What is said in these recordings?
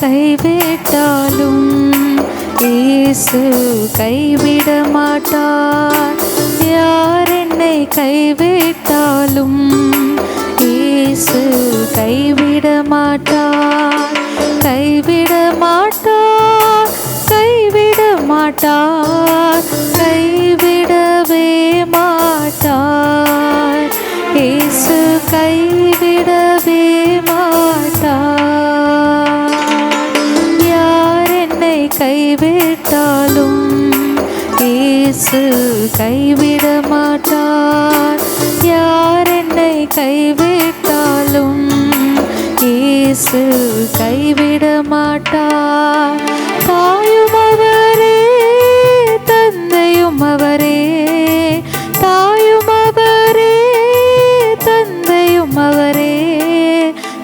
கைவிட்டாலும் இயேசு கைவிட மாட்டார். யார் என்னை கைவிட்டாலும் இயேசு கைவிட மாட்டார். கைவிட மாட்டார், கைவிட மாட்டார், கைவிடவே மாட்டார். இயேசு கைவிடவே மாட்டார். யார் என்னை கைவிட்டாலும் இயேசு கைவிட மாட்டார். யார் என்னை கைவிட்டாலும் இயேசு கைவிட மாட்டார். தாயும் அவரே, தந்தையும் அவரே, தாயும் அவரே, தந்தையும் அவரே.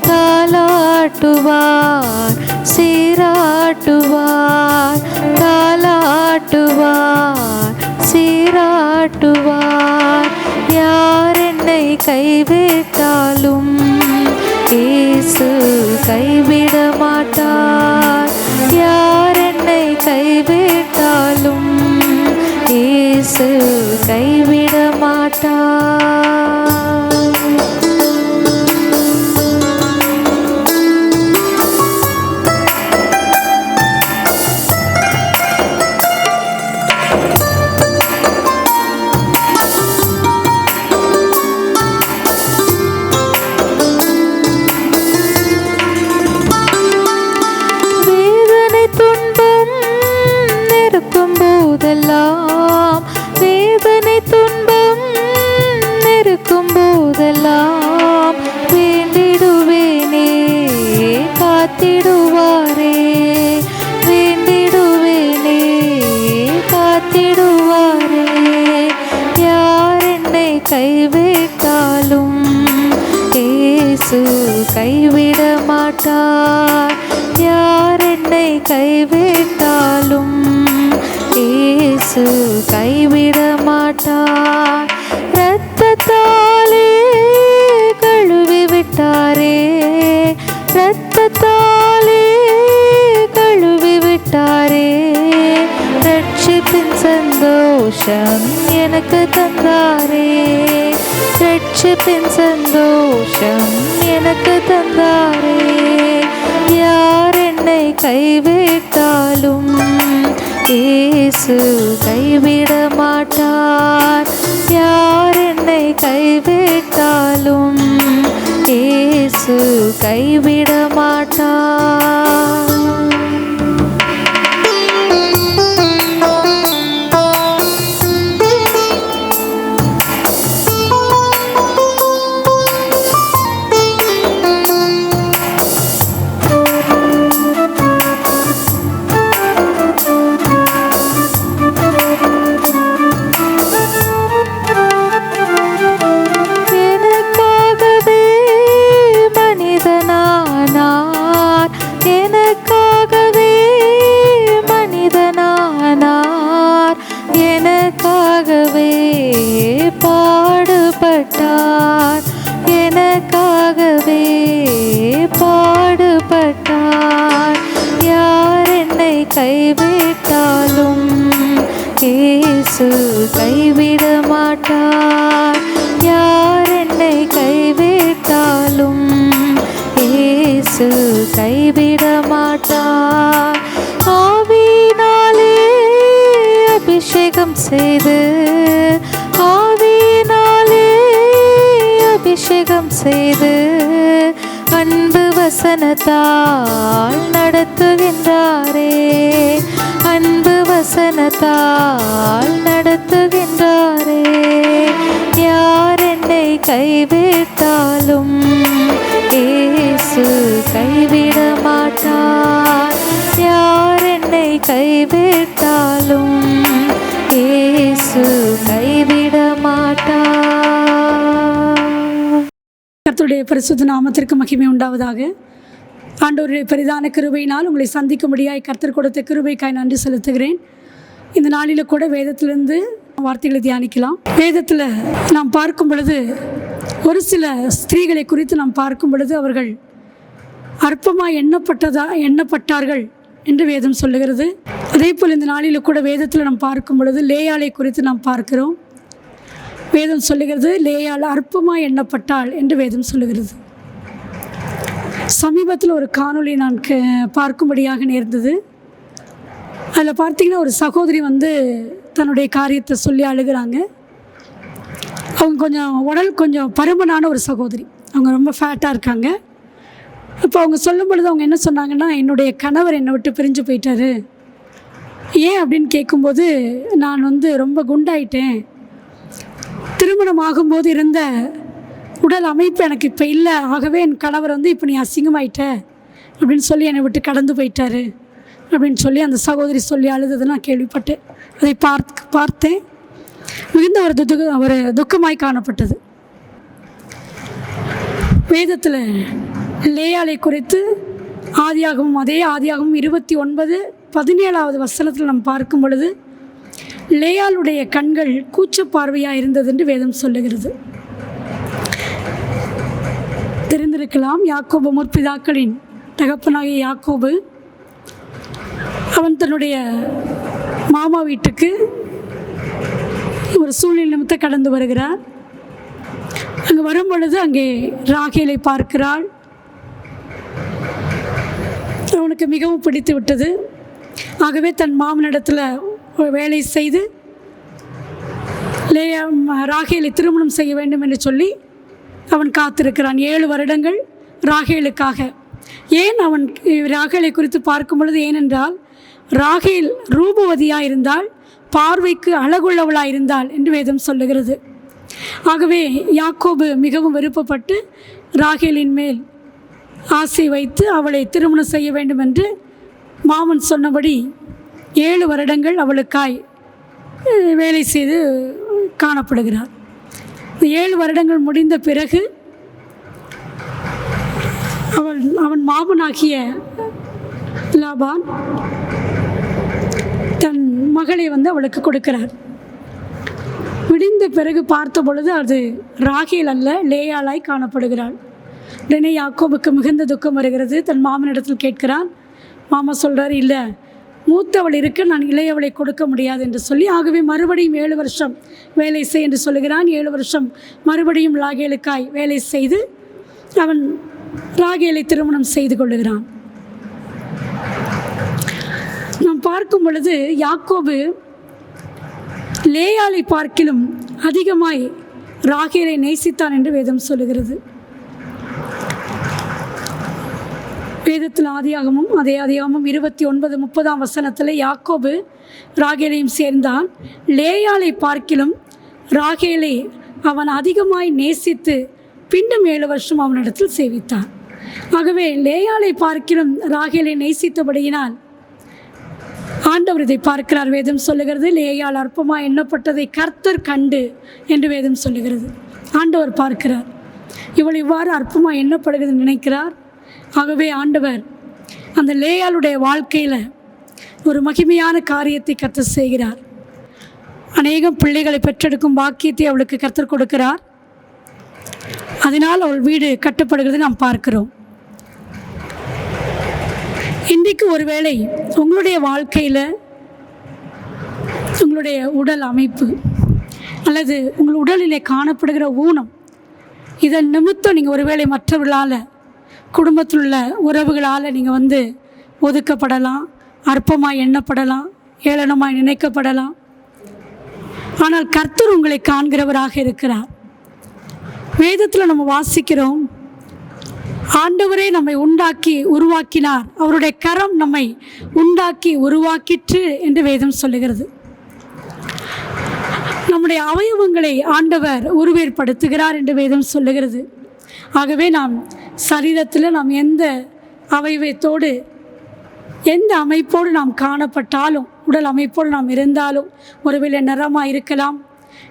தாலாட்டுவார், சீராட்டுவார், தாலாட்டுவார், சீராட்டுவார். யார் என்னை கைவிட்டாலும் இயேசு கைவிட மாட்டார். யார் என்னை கைவிட்டாலும் இயேசு கைவிட மாட்டார். வேதனை துன்பம் நெருக்கும் போதெல்லாம் வேண்டிடுவேனே, காத்திடுவாரே. வேண்டிடுவேனே, காத்திடுவாரே. யார் என்னை கைவிட்டாலும் இயேசு கைவிட மாட்டார். யார் என்னை கைவிட்டாலும் இயேசு கைவிட மாட்டார். இரத்தத்தாலே கழுவி விட்டாரே, இரத்தத்தாலே கழுவி விட்டாரே. ரட்சிப்பின் சந்தோஷம் எனக்கு தந்தாரே, ரட்சிப்பின் சந்தோஷம் எனக்கு தந்தாரே. யார் என்னை கைவிட்டாலும் இயேசு கைவிட மாட்டார். யார் என்னை கைவிட்டாலும் இயேசு கைவிட மாட்டார். எனக்காகவே பாடுபட்டார், எனக்காகவே பாடுபட்டார். யார் என்னை கைவிட்டாலும் இயேசு கைவிட மாட்டார். யார் என்னை கைவிட்டாலும் இயேசு கைவிட மாட்டார். ஆவியினாலே அபிஷேகம் செய்து, ஆவியினாலே அபிஷேகம் செய்து அன்பு வசனத்தால் நடத்துகின்றாரே, அன்பு வசனத்தால் நடத்துகின்றாரே. யார் என்னை கைவிட்டாலும் இயேசு கைவிட மாட்டார். யார் என்னை கைவிட்டாலும் இயேசு கைவிட மாட்டார். கர்த்தருடைய பரிசுத்த நாமத்திற்கு மகிமை உண்டாவதாக. ஆண்டவருடைய பெரிதான கிருபையினால் உங்களை சந்திக்கும்படியாய் கர்த்தர் கொடுத்த கிருபைக்காய் நன்றி செலுத்துகிறேன். இந்த நாளில் கூட வேதத்திலிருந்து வார்த்தைகளை தியானிக்கலாம். வேதத்தில் நாம் பார்க்கும் பொழுது ஒரு சில ஸ்திரீகளை குறித்து நாம் பார்க்கும் பொழுது அவர்கள் அற்பமாக எண்ணப்பட்டார்கள் என்று வேதம் சொல்லுகிறது. அதே போல் இந்த நாளில் கூட வேதத்தில் நாம் பார்க்கும் பொழுது லேயாளை குறித்து நாம் பார்க்கிறோம். வேதம் சொல்லுகிறது லேயாள் அற்பமாக எண்ணப்பட்டாள் என்று வேதம் சொல்லுகிறது. சமீபத்தில் ஒரு காணொளி நான் பார்க்கும்படியாக நேர்ந்தது. அதில் பார்த்திங்கன்னா ஒரு சகோதரி தன்னுடைய காரியத்தை சொல்லி அழுகிறாங்க. அவங்க கொஞ்சம் பருமனான ஒரு சகோதரி, அவங்க ரொம்ப ஃபேட்டாக இருக்காங்க. இப்போ அவங்க சொல்லும் பொழுது அவங்க என்ன சொன்னாங்கன்னா, என்னுடைய கணவர் என்னை விட்டு பிரிஞ்சு போயிட்டாரு. ஏன் அப்படின்னு கேட்கும்போது, நான் ரொம்ப குண்டாயிட்டேன், திருமணம் ஆகும்போது இருந்த உடல் அமைப்பு எனக்கு இப்போ இல்லை, ஆகவே என் கணவர் இப்போ நீ அசிங்கமாயிட்ட அப்படின்னு சொல்லி என்னை விட்டு கடந்து போயிட்டாரு அப்படின்னு சொல்லி அந்த சகோதரி சொல்லி அழுததை நான் கேள்விப்பட்டேன். அதை பார்த்தேன். மிகுந்த ஒரு துக்கமாய் காணப்பட்டது. வேதத்தில் லேயாளை குறித்து அதே ஆதியாகமம் 29:17 வசனத்தில் நாம் பார்க்கும் பொழுது, லேயாளுடைய கண்கள் கூச்ச பார்வையாக இருந்தது என்று வேதம் சொல்லுகிறது. தெரிந்திருக்கலாம், யாக்கோபு முற்பிதாக்களின் தகப்பனாகிய யாக்கோபு அவன் தன்னுடைய மாமா வீட்டுக்கு ஒரு சூழ்நிலை நிமித்தம் கடந்து வருகிறார். அங்கே வரும் பொழுது அங்கே ராகேலை பார்க்கிறாள். அவனுக்கு மிகவும் பிடித்து விட்டது. ஆகவே தன் மாமனிடத்தில் வேலை செய்து ராகேலை திருமணம் செய்ய வேண்டும் என்று சொல்லி அவன் காத்திருக்கிறான் 7 வருடங்கள் ராகேலுக்காக. ஏன் அவன் ராகேலை குறித்து பார்க்கும் பொழுது, ஏனென்றால் ராகேல் ரூபவதியாக இருந்தால், பார்வைக்கு அழகுள்ளவளாக இருந்தாள் என்று வேதம் சொல்லுகிறது. ஆகவே யாக்கோபு மிகவும் விருப்பப்பட்டு ராகேலின் மேல் ஆசை வைத்து அவளை திருமணம் செய்ய வேண்டும் என்று மாமன் சொன்னபடி 7 வருடங்கள் அவளுக்காய் வேலை செய்து காணப்படுகிறார். 7 வருடங்கள் முடிந்த பிறகு அவன் மாமனாகிய லாபான் தன் மகளை அவளுக்கு கொடுக்கிறார். விடிந்த பிறகு பார்த்த பொழுது அது ராகேல் அல்ல, லேயாளாய் காணப்படுகிறாள். உடனே யாக்கோபுக்கு மிகுந்த துக்கம் வருகிறது. தன் மாமனிடத்தில் கேட்கிறான். மாமா சொல்கிறார், இல்லை, மூத்தவள் இருக்க நான் இளையவளை கொடுக்க முடியாது என்று சொல்லி, ஆகவே மறுபடியும் 7 வருஷம் வேலை செய் என்று சொல்லுகிறான். 7 வருஷம் மறுபடியும் ராகேலுக்காய் வேலை செய்து அவன் ராகேலை திருமணம் செய்து கொள்ளுகிறான். நாம் பார்க்கும் பொழுது யாக்கோபு லேயாளை பார்க்கிலும் அதிகமாய் ராகேலை நேசித்தான் என்று வேதம் சொல்லுகிறது. வேதத்தில் ஆதியாகமும் 29:30 வசனத்தில் யாக்கோபு ராகேலையும் சேர்ந்தான். லேயாளை பார்க்கிலும் ராகேலை அவன் அதிகமாய் நேசித்து பின்னும் 7 வருஷம் அவனிடத்தில் சேவித்தான். ஆகவே லேயாளை பார்க்கிலும் ராகேலை நேசித்தபடியினால் ஆண்டவர் இதை பார்க்கிறார். வேதம் சொல்லுகிறது, லேயாள் அற்பமாக எண்ணப்பட்டதை கர்த்தர் கண்டு என்று வேதம் சொல்லுகிறது. ஆண்டவர் பார்க்கிறார், இவள் இவ்வாறு அற்பமாக எண்ணப்படுகிறது நினைக்கிறார். ஆகவே ஆண்டவர் அந்த லேயாளுடைய வாழ்க்கையில் ஒரு மகிமையான காரியத்தை கர்த்தர் செய்கிறார். அநேகம் பிள்ளைகளை பெற்றெடுக்கும் பாக்கியத்தை அவளுக்கு கர்த்தர் கொடுக்கிறார். அதனால் அவள் வீடு கட்டப்படுகிறது நாம் பார்க்கிறோம். இன்றைக்கு ஒருவேளை உங்களுடைய வாழ்க்கையில் உங்களுடைய உடல் அமைப்பு அல்லது உங்கள் உடலிலே காணப்படுகிற ஊனம், இதன் நிமித்தம் நீங்கள் ஒருவேளை மற்றவர்களால், குடும்பத்தில் உள்ள உறவுகளால் நீங்கள் ஒதுக்கப்படலாம், அற்பமாக எண்ணப்படலாம், ஏளனமாய் நினைக்கப்படலாம். ஆனால் கர்த்தர் உங்களை காண்கிறவராக இருக்கிறார். வேதத்தில் நம்ம வாசிக்கிறோம், ஆண்டவரே நம்மை உருவாக்கினார், அவருடைய கரம் நம்மை உண்டாக்கி உருவாக்கிற்று என்று வேதம் சொல்லுகிறது. நம்முடைய அவயவங்களை ஆண்டவர் உருவேற்படுத்துகிறார் என்று வேதம் சொல்லுகிறது. ஆகவே நாம் சரீரத்தில் நாம் எந்த அவயவத்தோடு எந்த அமைப்போடு நாம் காணப்பட்டாலும், உடல் அமைப்போடு நாம் இருந்தாலும், ஒருவேளை நிறமாக இருக்கலாம்,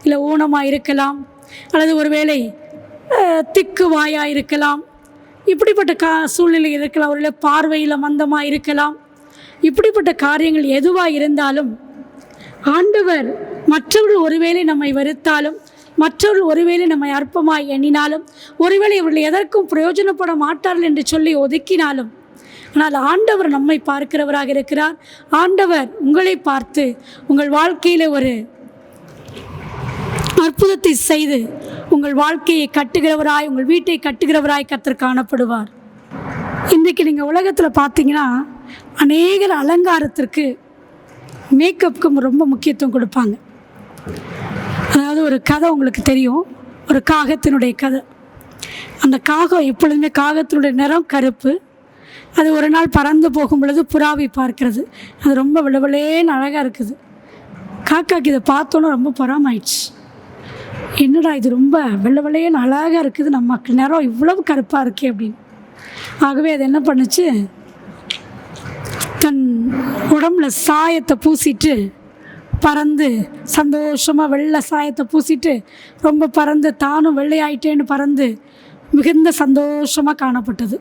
இல்லை ஊனமாக இருக்கலாம், அல்லது ஒருவேளை திக்கு வாயாக இருக்கலாம், இப்படிப்பட்ட சூழ்நிலை இருக்கலாம், ஒருவேளை பார்வையில் மந்தமாக இருக்கலாம். இப்படிப்பட்ட காரியங்கள் எதுவாக இருந்தாலும் ஆண்டவர் மற்றவர்கள் ஒருவேளை நம்மை வெறுத்தாலும், மற்றவர்கள் ஒருவேளை நம்மை அற்பமாய் எண்ணினாலும், ஒருவேளை இவர்கள் எதற்கும் பிரயோஜனப்பட மாட்டார்கள் என்று சொல்லி ஒதுக்கினாலும், ஆனால் ஆண்டவர் நம்மை பார்க்கிறவராக இருக்கிறார். ஆண்டவர் உங்களை பார்த்து உங்கள் வாழ்க்கையில் ஒரு அற்புதத்தை செய்து உங்கள் வாழ்க்கையை கட்டுகிறவராய், உங்கள் வீட்டை கட்டுகிறவராய் கர்த்தர் காணப்படுவார். இன்றைக்கு நீங்கள் உலகத்தில் பார்த்தீங்கன்னா அநேகர் அலங்காரத்திற்கு, மேக்கப்புக்கு ரொம்ப முக்கியத்துவம் கொடுப்பாங்க. அதாவது ஒரு கதை உங்களுக்கு தெரியும், ஒரு காகத்தினுடைய கதை. அந்த காகம் எப்பொழுதுமே, காகத்தினுடைய நிறம் கருப்பு. அது ஒரு நாள் பறந்து போகும் பொழுது புறாவை பார்க்கிறது. அது ரொம்ப விளவிலேன்னு அழகாக இருக்குது. காக்காக்கு இதை பார்த்தோன்னே ரொம்ப பொறாமாயிடுச்சு. என்னடா இது ரொம்ப வெள்ளை அழகாக இருக்குது, நம்ம நிறம் இவ்வளவு கருப்பாக இருக்கே அப்படின்னு. ஆகவே அது என்ன பண்ணுச்சு, தன் உடம்புல சாயத்தை பூசிட்டு பறந்து, சந்தோஷமாக வெள்ளை சாயத்தை பூசிட்டு ரொம்ப பறந்து, தானும் வெள்ளையாயிட்டேன்னு பறந்து மிகுந்த சந்தோஷமாக காணப்பட்டது.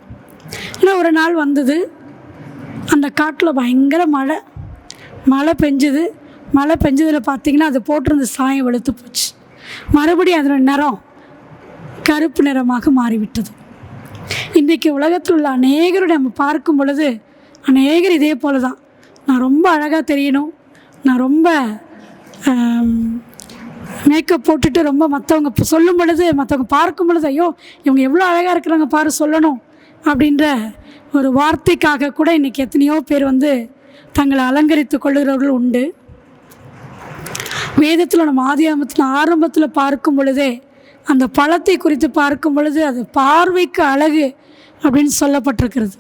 ஆனால் ஒரு நாள் வந்தது, அந்த காட்டில் பயங்கர மழை பெஞ்சுது. மழை பெஞ்சதில் பார்த்திங்கன்னா அது போட்டிருந்த சாயம் வெளுத்து போச்சு. மறுபடியும் அதன் நிறம் கருப்பு நிறமாக மாறிவிட்டது. இன்றைக்கு உலகத்தில் உள்ள அநேகருடைய நம்ம பார்க்கும் பொழுது அநேகர் இதே போல தான். நான் ரொம்ப அழகாக தெரியணும், நான் ரொம்ப மேக்கப் போட்டுட்டு ரொம்ப மற்றவங்க சொல்லும் பொழுது, மற்றவங்க பார்க்கும் பொழுது, ஐயோ இவங்க எவ்வளோ அழகாக இருக்கிறாங்க பாரு சொல்லணும் அப்படின்ற ஒரு வார்த்தைக்காக கூட இன்றைக்கி எத்தனையோ பேர் தங்களை அலங்கரித்து கொள்ளுகிறவர்கள் உண்டு. வேதத்தில் நம்ம ஆதியாகமத்தின் ஆரம்பத்தில் பார்க்கும் பொழுதே அந்த பழத்தை குறித்து பார்க்கும் பொழுது அது பார்வைக்கு அழகு அப்படின்னு சொல்லப்பட்டிருக்கிறது.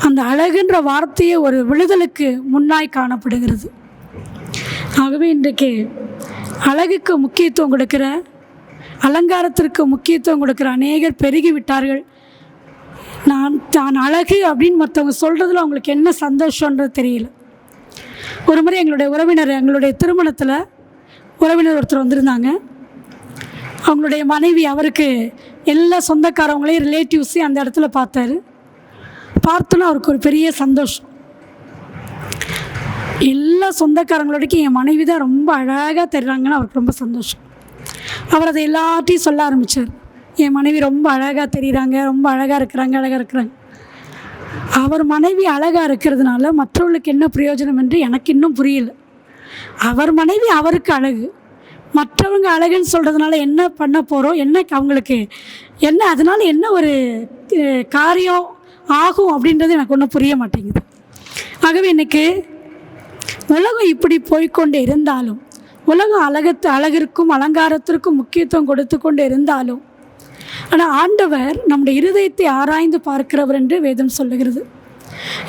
அந்த அழகுன்ற வார்த்தையை ஒரு விடுதலுக்கு முன்னாய் காணப்படுகிறது. ஆகவே இன்றைக்கு அழகுக்கு முக்கியத்துவம் கொடுக்கிற, அலங்காரத்திற்கு முக்கியத்துவம் கொடுக்கிற அநேகர் பெருகிவிட்டார்கள். நான் அழகு அப்படின்னு மற்றவங்க சொல்கிறதுல அவங்களுக்கு என்ன சந்தோஷன்றது தெரியல. ஒரு முறை எங்களுடைய திருமணத்தில் உறவினர் ஒருத்தர் வந்திருந்தாங்க. அவங்களுடைய மனைவி, அவருக்கு எல்லா சொந்தக்காரவங்களையும் ரிலேட்டிவ்ஸையும் அந்த இடத்துல பார்த்தாரு. பார்த்தோன்னா அவருக்கு ஒரு பெரிய சந்தோஷம். எல்லா சொந்தக்காரங்களோடையும் என் மனைவி தான் ரொம்ப அழகாக தெரிகிறாங்கன்னு அவருக்கு ரொம்ப சந்தோஷம். அவர் அதை எல்லாத்தையும் சொல்ல ஆரம்பித்தார். என் மனைவி ரொம்ப அழகாக தெரிகிறாங்க, ரொம்ப அழகாக இருக்கிறாங்க. அவர் மனைவி அழகாக இருக்கிறதுனால மற்றவர்களுக்கு என்ன பிரயோஜனம் என்று எனக்கு இன்னும் புரியல. அவர் மனைவி அவருக்கு அழகு, மற்றவங்க அழகுன்னு சொல்கிறதுனால என்ன பண்ண போகிறோம், என்ன அவங்களுக்கு என்ன, அதனால் என்ன ஒரு காரியம் ஆகும் அப்படின்றது எனக்கு ஒன்றும் புரிய மாட்டேங்குது. ஆகவே இன்றைக்கி உலகம் இப்படி போய்கொண்டு இருந்தாலும், உலகம் அழகிற்கும் அலங்காரத்திற்கும் முக்கியத்துவம் கொடுத்து கொண்டு இருந்தாலும், ஆனால் ஆண்டவர் நம்முடைய இருதயத்தை ஆராய்ந்து பார்க்கிறவர் என்று வேதம் சொல்லுகிறது.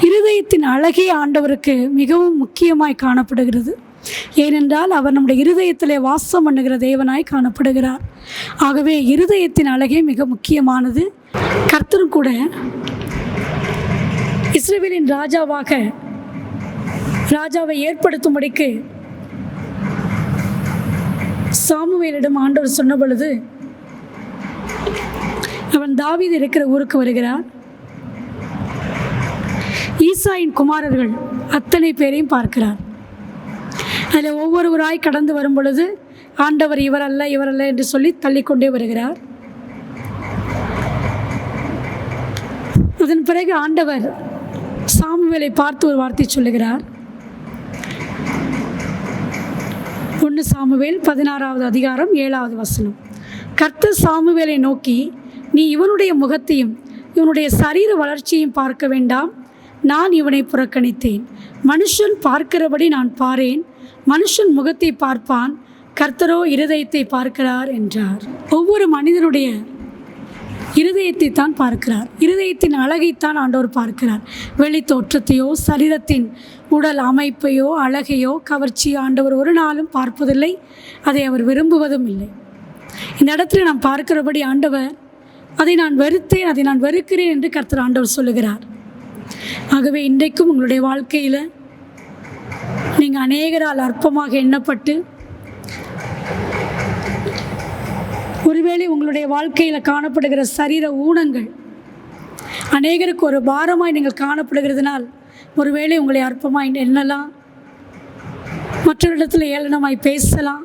இருதயத்தின் அழகே ஆண்டவருக்கு மிகவும் முக்கியமாய் காணப்படுகிறது. ஏனென்றால் அவர் நம்முடைய இருதயத்திலே வாசம் பண்ணுகிற தேவனாய் காணப்படுகிறார். ஆகவே இருதயத்தின் அழகே மிக முக்கியமானது. கர்த்தரும் கூட இஸ்ரவேலின் ராஜாவை ஏற்படுத்தும்படிக்கு சாமுவேலிடம் ஆண்டவர் சொன்ன பொழுது, அவன் தாவீது இருக்கிற ஊருக்கு வருகிறார். ஈசாயின் குமாரர்கள் அத்தனை பேரையும் பார்க்கிறார். அதில் ஒவ்வொருவராய் கடந்து வரும் பொழுது ஆண்டவர் இவரல்ல என்று சொல்லி தள்ளிக்கொண்டே வருகிறார். அதன் பிறகு ஆண்டவர் சாமுவேலை பார்த்து ஒரு வார்த்தை சொல்லுகிறார். 1 சாமுவேல் 16வது அதிகாரம் 7வது வசனம். கர்த்தர் சாமுவேலை நோக்கி, நீ இவனுடைய முகத்தையும் இவனுடைய சரீர வளர்ச்சியையும் பார்க்க வேண்டாம், நான் இவனை புறக்கணித்தேன். மனுஷன் பார்க்கிறபடி நான் பாரேன், மனுஷன் முகத்தை பார்ப்பான், கர்த்தரோ இருதயத்தை பார்க்கிறார் என்றார். ஒவ்வொரு மனிதனுடைய இருதயத்தை தான் பார்க்கிறார். இருதயத்தின் அழகைத்தான் ஆண்டவர் பார்க்கிறார். வெளி தோற்றத்தையோ சரீரத்தின் உடல் அமைப்பையோ அழகையோ கவர்ச்சியோ ஆண்டவர் ஒரு நாளும் பார்ப்பதில்லை. அதை அவர் விரும்புவதும் இல்லை. இந்த இடத்துல நாம் பார்க்கிறபடி ஆண்டவர், அதை நான் வெறுத்தேன், அதை நான் வெறுக்கிறேன் என்று கர்த்தர் ஆண்டவர் சொல்லுகிறார். ஆகவே இன்றைக்கும் உங்களுடைய வாழ்க்கையில் நீங்கள் அநேகரால் அற்பமாக எண்ணப்பட்டு, ஒருவேளை உங்களுடைய வாழ்க்கையில் காணப்படுகிற சரீர ஊனங்கள் அநேகருக்கு ஒரு பாரமாய் நீங்கள் காணப்படுகிறதுனால் ஒருவேளை உங்களை அற்பமாய் எண்ணலாம், மற்றொரு இடத்துல ஏளனமாய் பேசலாம்,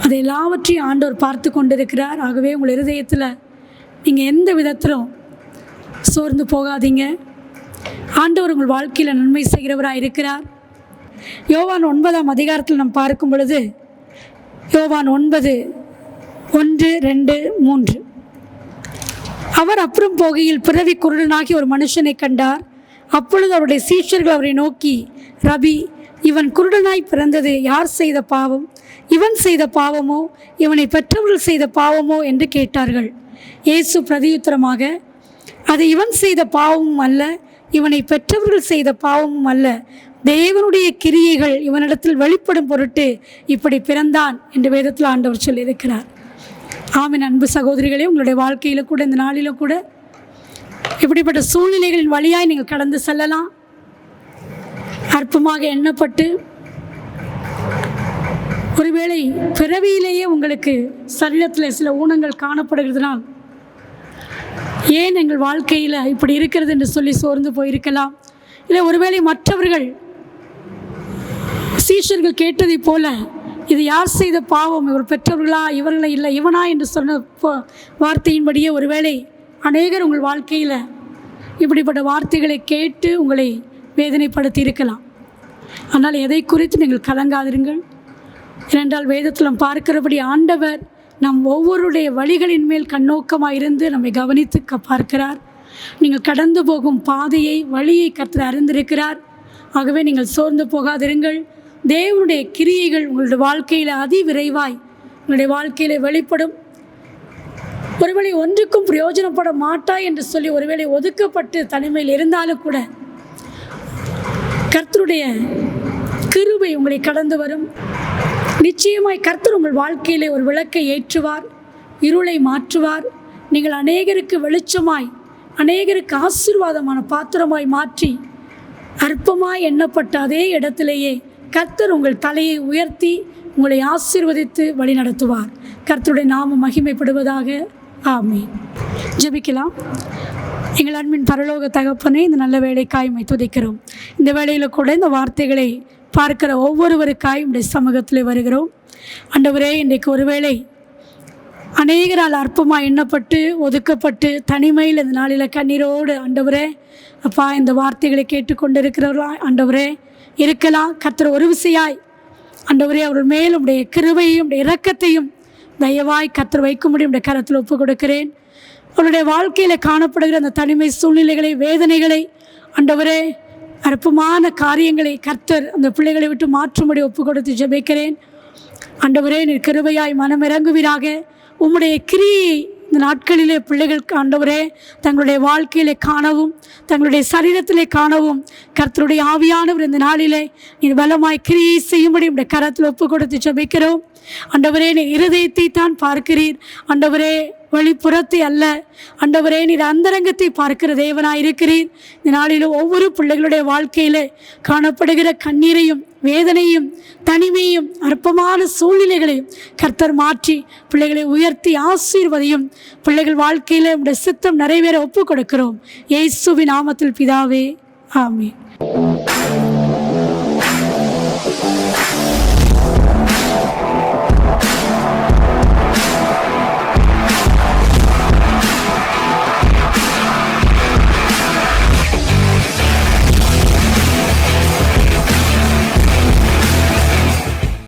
அதை எல்லாவற்றையும் ஆண்டவர் பார்த்து கொண்டிருக்கிறார். ஆகவே உங்கள் இருதயத்தில் நீங்கள் எந்த விதத்திலும் சோர்ந்து போகாதீங்க. ஆண்டவர் உங்கள் வாழ்க்கையில் நன்மை செய்கிறவராக இருக்கிறார். யோவான் 9ஆம் அதிகாரத்தில் நாம் பார்க்கும் பொழுது, யோவான் 9, 1, 2, 3, அவர் அப்புறம் போகையில் பிறவி குருடனாகி ஒரு மனுஷனை கண்டார். அப்பொழுது அவருடைய சீஷர்கள் அவரை நோக்கி, ரபி, இவன் குருடனாய் பிறந்தது யார் செய்த பாவம்? இவன் செய்த பாவமோ இவனை பெற்றவர்கள் செய்த பாவமோ என்று கேட்டார்கள். இயேசு பிரதியுத்தரமாக, அது இவன் செய்த பாவமும் அல்ல, இவனை பெற்றவர்கள் செய்த பாவமும் அல்ல, தேவனுடைய கிரியைகள் இவனிடத்தில் வெளிப்படும் பொருட்டு இப்படி பிறந்தான் என்று வேதத்தில் ஆண்டவர் சொல்லியிருக்கிறார். ஆமென். அன்பு சகோதரிகளே, உங்களுடைய வாழ்க்கையில் கூட இந்த நாளிலும் கூட இப்படிப்பட்ட சூழ்நிலைகளின் வழியாய் நீங்கள் கடந்து செல்லலாம். அற்பமாக எண்ணப்பட்டு ஒருவேளை பிறவியிலேயே உங்களுக்கு சரீரத்தில் சில ஊனங்கள் காணப்படுகிறதுனால் ஏன் எங்கள் வாழ்க்கையில் இப்படி இருக்கிறது என்று சொல்லி சோர்ந்து போயிருக்கலாம். இல்லை ஒருவேளை மற்றவர்கள் சீஷர்கள் கேட்டதை போல, இது யார் செய்த பாவம்? இவர் பெற்றவர்களா, இவர்களா, இல்லை இவனா என்று சொன்ன வார்த்தையின்படியே ஒருவேளை அநேகர் உங்கள் வாழ்க்கையில் இப்படிப்பட்ட வார்த்தைகளை கேட்டு உங்களை வேதனைப்படுத்தி இருக்கலாம். ஆனால் எதை குறித்து நீங்கள் கலங்காதிருங்கள். ஏனென்றால் வேதத்தில் நாம் பார்க்கிறபடி ஆண்டவர் நம் ஒவ்வொருடைய வழிகளின் மேல் கண்ணோக்கமாக இருந்து நம்மை கவனித்து பார்க்கிறார். நீங்கள் கடந்து போகும் பாதையை, வழியை கர்த்தர் அறிந்திருக்கிறார். ஆகவே நீங்கள் சோர்ந்து போகாதிருங்கள். தேவனுடைய கிரியைகள் உங்களுடைய வாழ்க்கையில் அதிவிரைவாய் உங்களுடைய வாழ்க்கையில் வெளிப்படும். ஒருவேளை ஒன்றுக்கும் பிரயோஜனப்பட மாட்டாய் என்று சொல்லி ஒருவேளை ஒதுக்கப்பட்டு தனிமையில் இருந்தாலும் கூட கர்த்தருடைய கிருபை உங்களை கடந்து வரும். நிச்சயமாய் கர்த்தர் உங்கள் வாழ்க்கையிலே ஒரு விளக்கை ஏற்றுவார், இருளை மாற்றுவார். நீங்கள் அநேகருக்கு வெளிச்சமாய், அநேகருக்கு ஆசீர்வாதமான பாத்திரமாய் மாற்றி அற்பமாய் எண்ணப்பட்ட அதே இடத்திலேயே கர்த்தர் உங்கள் தலையை உயர்த்தி உங்களை ஆசீர்வதித்து வழி நடத்துவார். கர்த்தருடைய நாமம் மகிமைப்படுவதாக. ஆமென். ஜெபிக்கலாம். எங்கள் அன்பின் பரலோக தகப்பனே, இந்த நல்ல வேலைக்காய் உம்மை துதிக்கிறோம். இந்த வேளையில் கூட இந்த வார்த்தைகளை பார்க்கிற ஒவ்வொருவருக்காய் உம்முடைய சமூகத்தில் வருகிறோம். ஆண்டவரே, இன்றைக்கு ஒருவேளை அநேகரால் அற்பமாக எண்ணப்பட்டு ஒதுக்கப்பட்டு தனிமையில் இந்த நாளில் கண்ணீரோடு ஆண்டவரே அப்பா இந்த வார்த்தைகளை கேட்டுக்கொண்டு இருக்கிறவர்களா ஆண்டவரே இருக்கலாம். கர்த்தர் ஒரு விசையாய் ஆண்டவரே அவர்கள் மேல் உடைய கிருபையும் உடைய இரக்கத்தையும் தயவாய் கர்த்தர் வைக்கும்படி உடைய கரத்தில் ஒப்பு கொடுக்கிறேன். அவருடைய வாழ்க்கையில் காணப்படுகிற அந்த தனிமை சூழ்நிலைகளை, வேதனைகளை ஆண்டவரே அற்பமான காரியங்களை கர்த்தர் அந்த பிள்ளைகளை விட்டு மாற்றும்படி ஒப்பு கொடுத்து ஜெபிக்கிறேன். ஆண்டவரே நீர் கிருபையாய் மனம் இறங்குவீராக. உம்முடைய கிரியை இந்த நாட்களிலே பிள்ளைகள் ஆண்டவரே தங்களுடைய வாழ்க்கையிலே காணவும், தங்களுடைய சரீரத்திலே காணவும் கர்த்தருடைய ஆவியானவர் இந்த நாளிலே நீர் பலமாய் கிரியை செய்யும்படி உடைய கரத்தில் ஒப்பு கொடுத்து ஜெபிக்கிறோம். ஆண்டவரே நீர் இருதயத்தை தான் பார்க்கிறீர். ஆண்டவரே வெளிப்புறத்தை அல்ல. ஆண்டவரே நீர் அந்தரங்கத்தை பார்க்கிற தேவனாயிருக்கிறீர். இந்த நாளிலும் ஒவ்வொரு பிள்ளைகளுடைய வாழ்க்கையில் காணப்படுகிற கண்ணீரையும் வேதனையும் தனிமையும் அற்பமான சூழ்நிலைகளையும் கர்த்தர் மாற்றி பிள்ளைகளை உயர்த்தி ஆசீர்வதியும். பிள்ளைகள் வாழ்க்கையில் உடைய சித்தம் நிறைவேற ஒப்பு கொடுக்கிறோம். இயேசுவின் நாமத்தில் பிதாவே, ஆமென்.